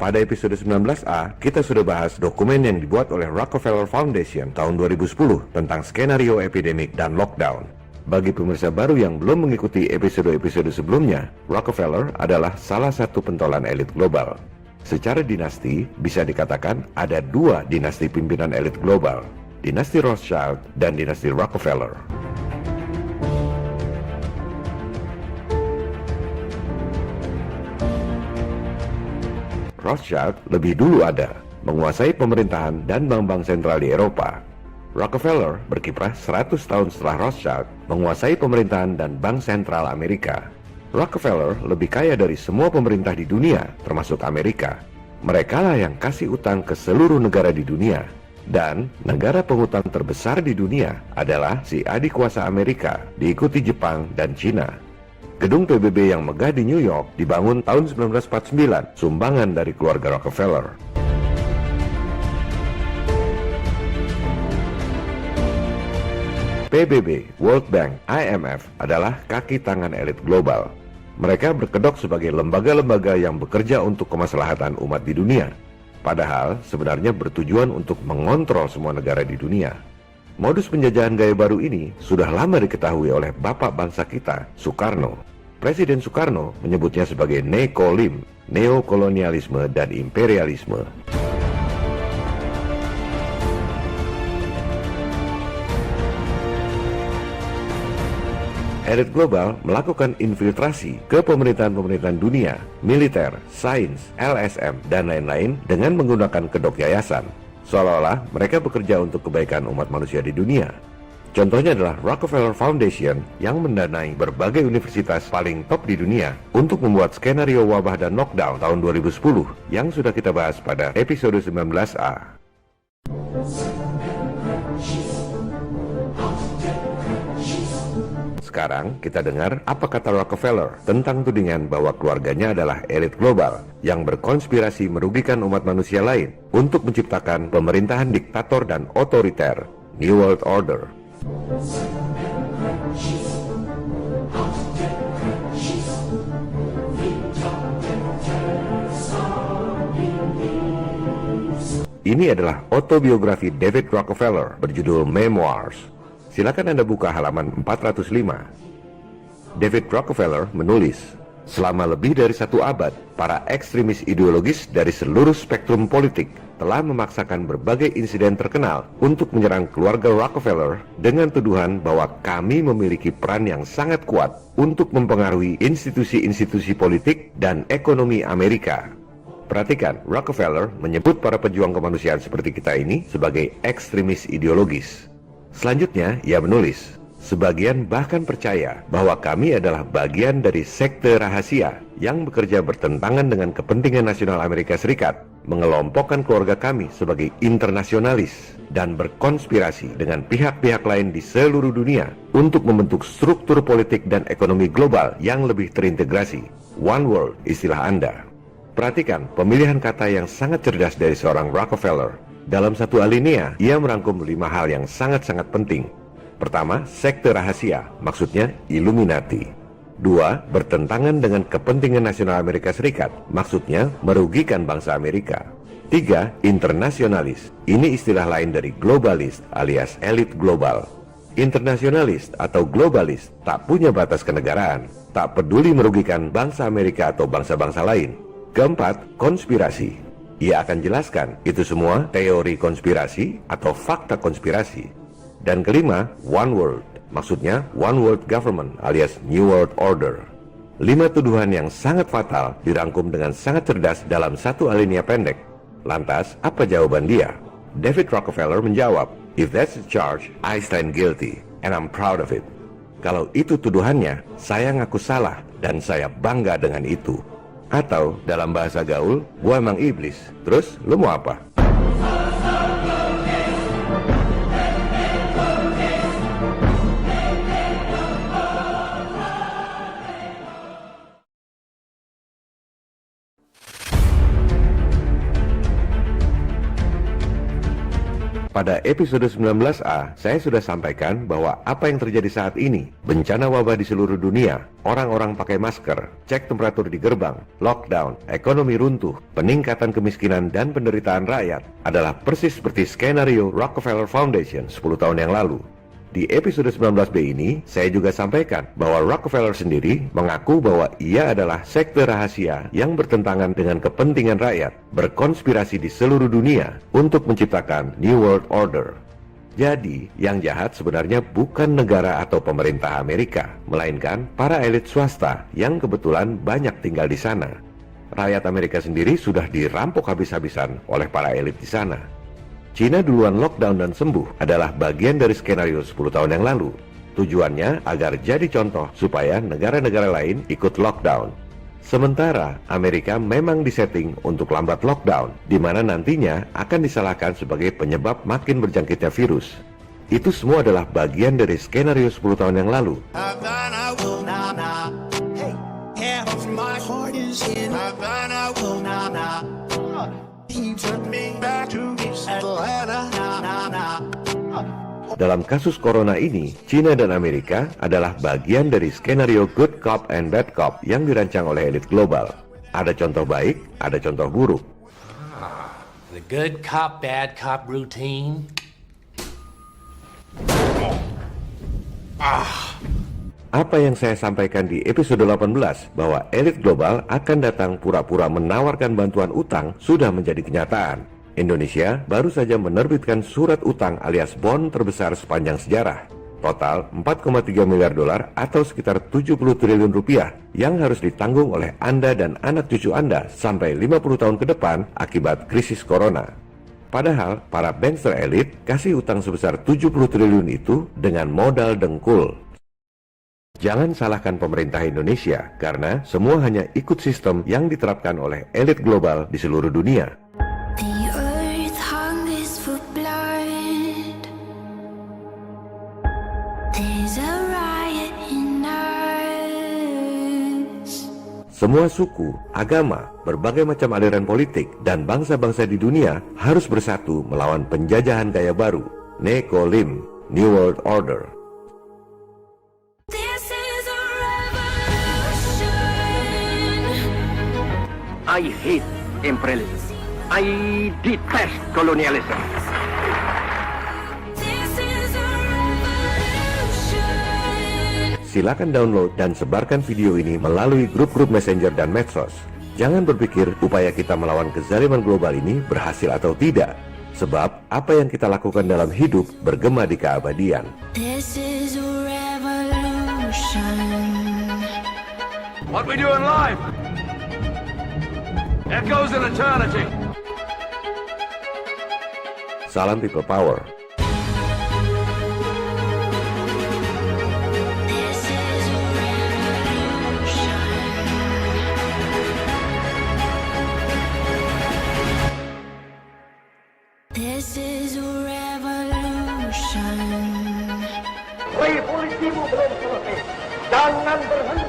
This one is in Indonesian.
Pada episode 19A, kita sudah bahas dokumen yang dibuat oleh Rockefeller Foundation tahun 2010 tentang skenario epidemik dan lockdown. Bagi pemirsa baru yang belum mengikuti episode-episode sebelumnya, Rockefeller adalah salah satu pentolan elit global. Secara dinasti, bisa dikatakan ada dua dinasti pimpinan elit global, dinasti Rothschild dan dinasti Rockefeller. Rothschild lebih dulu ada, menguasai pemerintahan dan bank-bank sentral di Eropa. Rockefeller berkiprah 100 tahun setelah Rothschild, menguasai pemerintahan dan bank sentral Amerika. Rockefeller lebih kaya dari semua pemerintah di dunia, termasuk Amerika. Mereka lah yang kasih utang ke seluruh negara di dunia. Dan negara pengutang terbesar di dunia adalah si adik kuasa Amerika, diikuti Jepang dan Cina. Gedung PBB yang megah di New York dibangun tahun 1949, sumbangan dari keluarga Rockefeller. PBB, World Bank, IMF adalah kaki tangan elit global. Mereka berkedok sebagai lembaga-lembaga yang bekerja untuk kemaslahatan umat di dunia. Padahal sebenarnya bertujuan untuk mengontrol semua negara di dunia. Modus penjajahan gaya baru ini sudah lama diketahui oleh bapak bangsa kita, Soekarno. Presiden Soekarno menyebutnya sebagai nekolim, neokolonialisme dan imperialisme. Elit global melakukan infiltrasi ke pemerintahan-pemerintahan dunia, militer, sains, LSM, dan lain-lain dengan menggunakan kedok yayasan. Seolah-olah mereka bekerja untuk kebaikan umat manusia di dunia. Contohnya adalah Rockefeller Foundation yang mendanai berbagai universitas paling top di dunia untuk membuat skenario wabah dan lockdown tahun 2010 yang sudah kita bahas pada episode 19A. Sekarang kita dengar apa kata Rockefeller tentang tudingan bahwa keluarganya adalah elit global yang berkonspirasi merugikan umat manusia lain untuk menciptakan pemerintahan diktator dan otoriter, New World Order. Ini adalah autobiografi David Rockefeller berjudul Memoirs. Silakan Anda buka halaman 405. David Rockefeller menulis, selama lebih dari 1 abad, para ekstremis ideologis dari seluruh spektrum politik telah memaksakan berbagai insiden terkenal untuk menyerang keluarga Rockefeller dengan tuduhan bahwa kami memiliki peran yang sangat kuat untuk mempengaruhi institusi-institusi politik dan ekonomi Amerika. Perhatikan, Rockefeller menyebut para pejuang kemanusiaan seperti kita ini sebagai ekstremis ideologis. Selanjutnya, ia menulis, sebagian bahkan percaya bahwa kami adalah bagian dari sekte rahasia yang bekerja bertentangan dengan kepentingan nasional Amerika Serikat, mengelompokkan keluarga kami sebagai internasionalis, dan berkonspirasi dengan pihak-pihak lain di seluruh dunia untuk membentuk struktur politik dan ekonomi global yang lebih terintegrasi. One World, istilah Anda. Perhatikan pemilihan kata yang sangat cerdas dari seorang Rockefeller. Dalam satu alinea, ia merangkum 5 hal yang sangat-sangat penting. Pertama, sekte rahasia, maksudnya Illuminati. 2, bertentangan dengan kepentingan nasional Amerika Serikat, maksudnya merugikan bangsa Amerika. 3, internasionalis, ini istilah lain dari globalis alias elit global. Internasionalis atau globalis tak punya batas kenegaraan, tak peduli merugikan bangsa Amerika atau bangsa-bangsa lain. Keempat, konspirasi. Ia akan jelaskan itu semua teori konspirasi atau fakta konspirasi. Dan kelima, One World, maksudnya One World Government alias New World Order. 5 tuduhan yang sangat fatal dirangkum dengan sangat cerdas dalam satu alinea pendek. Lantas, apa jawaban dia? David Rockefeller menjawab, if that's the charge, I stand guilty, and I'm proud of it. Kalau itu tuduhannya, saya ngaku salah, dan saya bangga dengan itu. Atau dalam bahasa gaul, gua emang iblis, terus lu mau apa? Pada episode 19A, saya sudah sampaikan bahwa apa yang terjadi saat ini, bencana wabah di seluruh dunia, orang-orang pakai masker, cek temperatur di gerbang, lockdown, ekonomi runtuh, peningkatan kemiskinan dan penderitaan rakyat, adalah persis seperti skenario Rockefeller Foundation 10 tahun yang lalu. Di episode 19B ini, saya juga sampaikan bahwa Rockefeller sendiri mengaku bahwa ia adalah sekte rahasia yang bertentangan dengan kepentingan rakyat, berkonspirasi di seluruh dunia untuk menciptakan New World Order. Jadi, yang jahat sebenarnya bukan negara atau pemerintah Amerika, melainkan para elit swasta yang kebetulan banyak tinggal di sana. Rakyat Amerika sendiri sudah dirampok habis-habisan oleh para elit di sana. Cina duluan lockdown dan sembuh adalah bagian dari skenario 10 tahun yang lalu. Tujuannya agar jadi contoh supaya negara-negara lain ikut lockdown. Sementara Amerika memang disetting untuk lambat lockdown, di mana nantinya akan disalahkan sebagai penyebab makin berjangkitnya virus. Itu semua adalah bagian dari skenario 10 tahun yang lalu. Dalam kasus corona ini, Cina dan Amerika adalah bagian dari skenario good cop and bad cop yang dirancang oleh elit global. Ada contoh baik, ada contoh buruk. The good cop, bad cop routine. Apa yang saya sampaikan di episode 18 bahwa elit global akan datang pura-pura menawarkan bantuan utang sudah menjadi kenyataan. Indonesia baru saja menerbitkan surat utang alias bond terbesar sepanjang sejarah. Total 4,3 miliar dolar atau sekitar 70 triliun rupiah yang harus ditanggung oleh Anda dan anak cucu Anda sampai 50 tahun ke depan akibat krisis corona. Padahal para bankster elit kasih utang sebesar 70 triliun itu dengan modal dengkul. Jangan salahkan pemerintah Indonesia, karena semua hanya ikut sistem yang diterapkan oleh elit global di seluruh dunia. Semua suku, agama, berbagai macam aliran politik, dan bangsa-bangsa di dunia harus bersatu melawan penjajahan gaya baru, Nekolim, New World Order. I hate imperialism. I detest colonialism. Silakan download dan sebarkan video ini melalui grup-grup messenger dan medsos. Jangan berpikir upaya kita melawan kezaliman global ini berhasil atau tidak. Sebab apa yang kita lakukan dalam hidup bergema di keabadian. This is a revolution. What we do in life echoes in eternity. Salam People Power. This is a revolution. This is a revolution. Revolusimu belum selesai. Jangan berhenti.